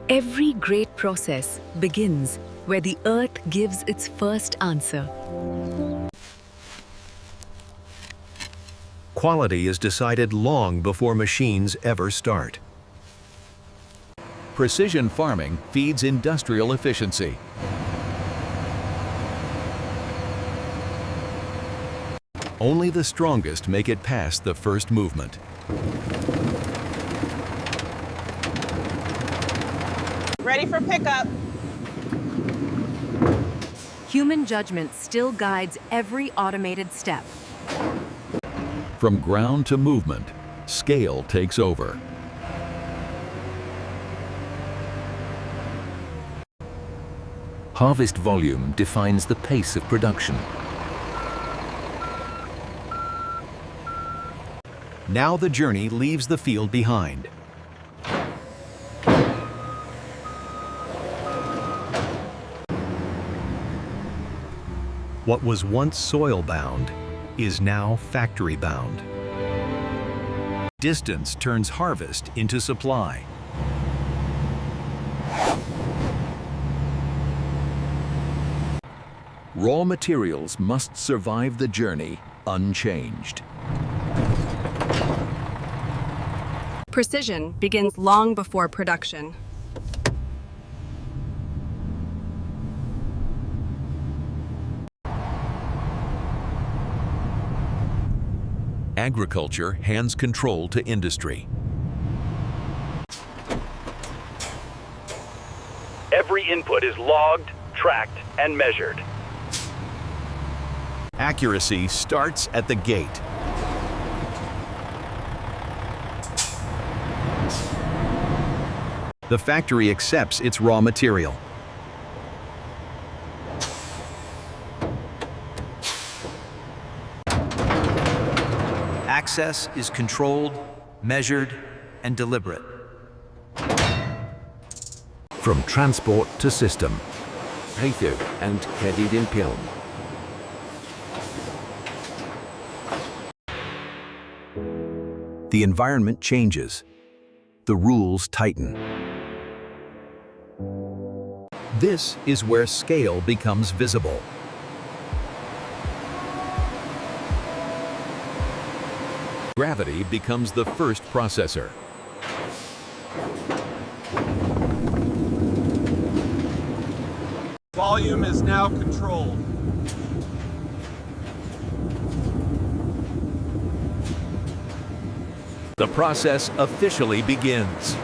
Every great process begins where the earth gives its first answer. Quality is decided long before machines ever start. Precision farming feeds industrial efficiency. Only the strongest make it past the first movement. Ready for pickup. Human judgment still guides every automated step. From ground to movement, scale takes over. Harvest volume defines the pace of production. Now the journey leaves the field behind. What was once soil-bound is now factory-bound. Distance turns harvest into supply. Raw materials must survive the journey unchanged. Precision begins long before production. Agriculture hands control to industry. Every input is logged, tracked, and measured. Accuracy starts at the gate. The factory accepts its raw material. Access is controlled, measured, and deliberate. From transport to system. Rito and Kedid in Pilm. The environment changes. The rules tighten. This is where scale becomes visible. Gravity becomes the first processor. Volume is now controlled. The process officially begins.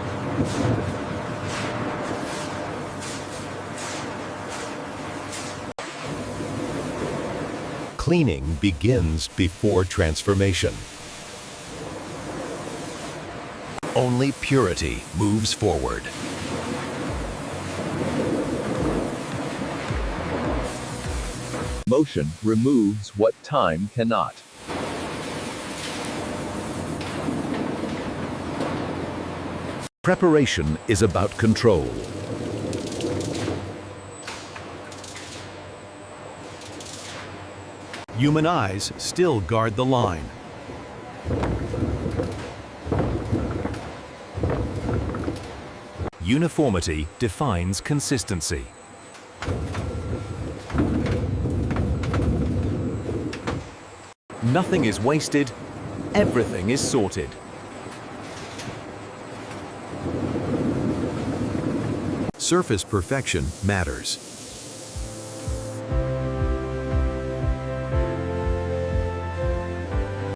Cleaning begins before transformation. Only purity moves forward. Motion removes what time cannot. Preparation is about control. Human eyes still guard the line. Uniformity defines consistency. Nothing is wasted, everything is sorted. Surface perfection matters.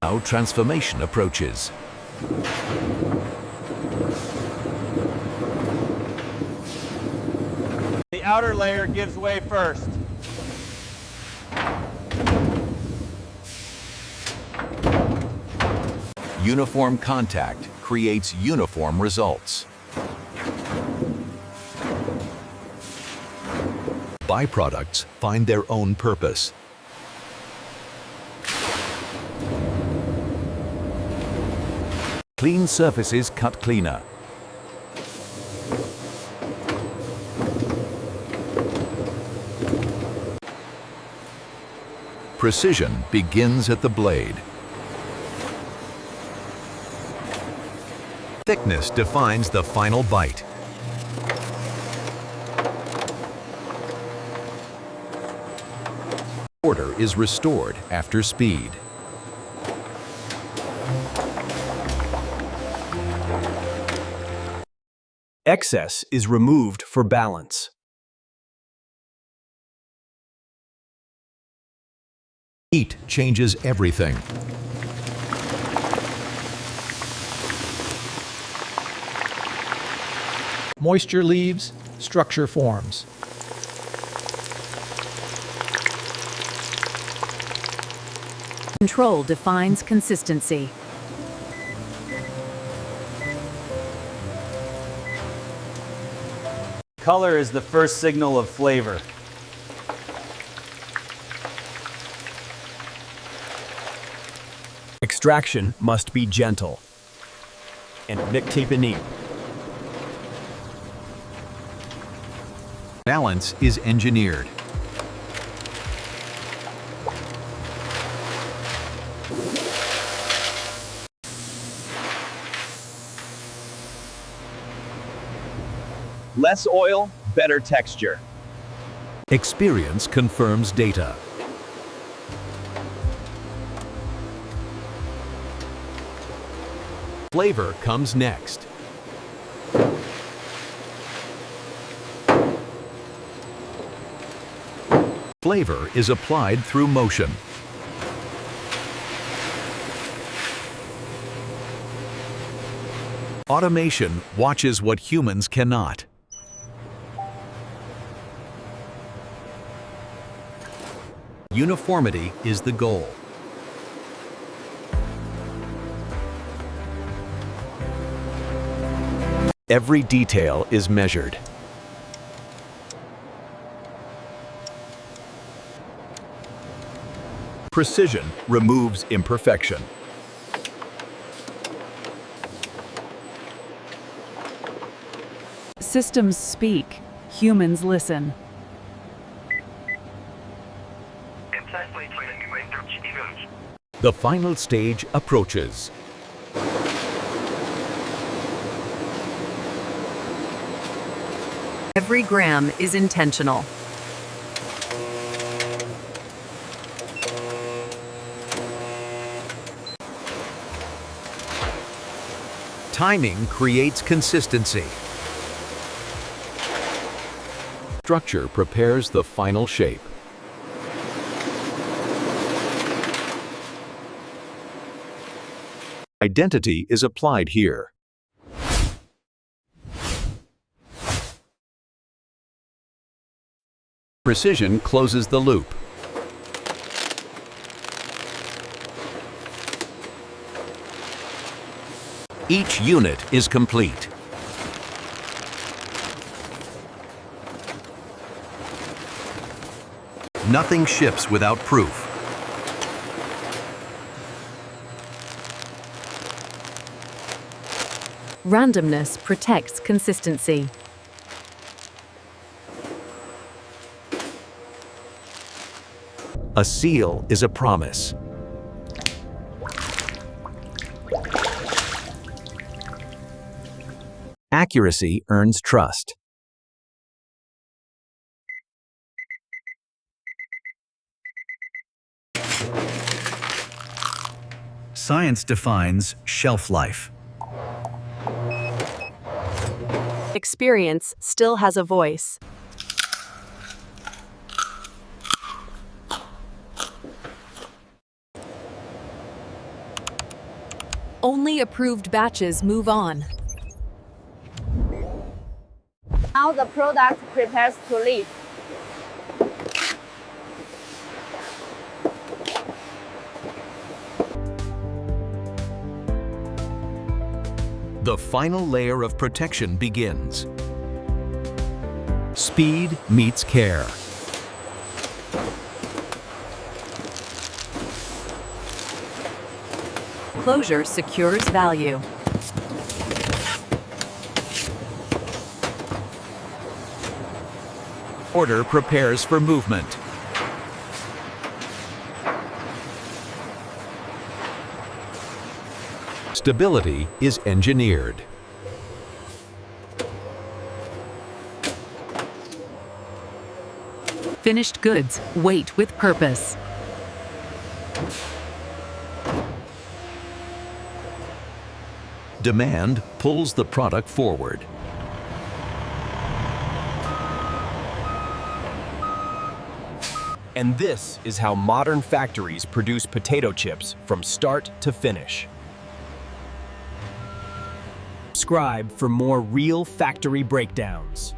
Now transformation approaches. The outer layer gives way first. Uniform contact creates uniform results. Byproducts find their own purpose. Clean surfaces cut cleaner. Precision begins at the blade. Thickness defines the final bite. is restored after speed. Excess is removed for balance. Heat changes everything. Moisture leaves, structure forms. Control defines consistency. Color is the first signal of flavor. Extraction must be gentle. And Nictipinip. Balance is engineered. Less oil, better texture. Experience confirms data. Flavor comes next. Flavor is applied through motion. Automation watches what humans cannot. Uniformity is the goal. Every detail is measured. Precision removes imperfection. Systems speak, humans listen. The final stage approaches. Every gram is intentional. Timing creates consistency. Structure prepares the final shape. Identity is applied here. Precision closes the loop. Each unit is complete. Nothing ships without proof. Randomness protects consistency. A seal is a promise. Accuracy earns trust. Science defines shelf life. Experience still has a voice. Only approved batches move on. Now the product prepares to leave. The final layer of protection begins. Speed meets care. Closure secures value. Order prepares for movement. Stability is engineered. Finished goods wait with purpose. Demand pulls the product forward. And this is how modern factories produce potato chips from start to finish. Subscribe for more real factory breakdowns.